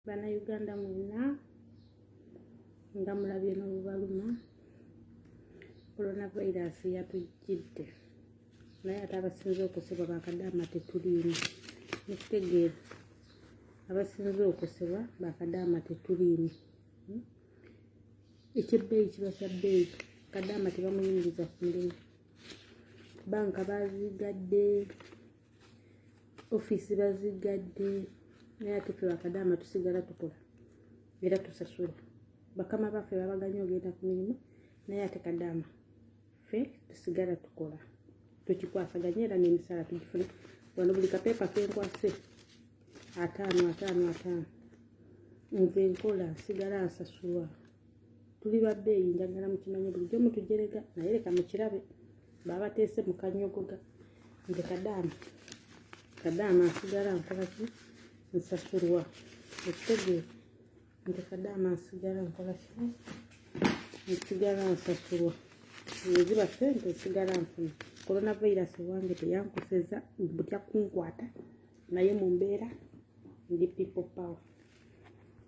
Bannayuganda mwenna nga mulabye n'olubaluma coronavirus yatujjidde naye ate abasinze okosebwa bakadaama tetuliimu nekitegeera abasinze okosebwa bakadaama tetuliimu ekyebbeeyi kiba kya bbeeyi kadaama tebamuyingiza ku mulimu banka bazigadde ofiisi bazigadde naye ate ffe bakadaama tusigala tukola era tusasula bakama baffe babaganya ogenda ku mirimu naye ate kadaama ffe tusigala tukola tukikwasaganya era n'emisaala tugifuna wano buli kapeepa kenkwase 5 nve nkola nsigala nsasulwa tuli babbeeyi njagala mukimanye bulijjo mutujerega naye leka mukirabe babateese mu kanyogoga nze kadaama nsigala nkola ki nsasulwa ekitegeera nze kadaama nsigala nkola ki nsigala nsasulwa eziba ssente nsigala nfuna coronavirus wange teyankoseza butya kunkwata naye mu mbeera ndi people power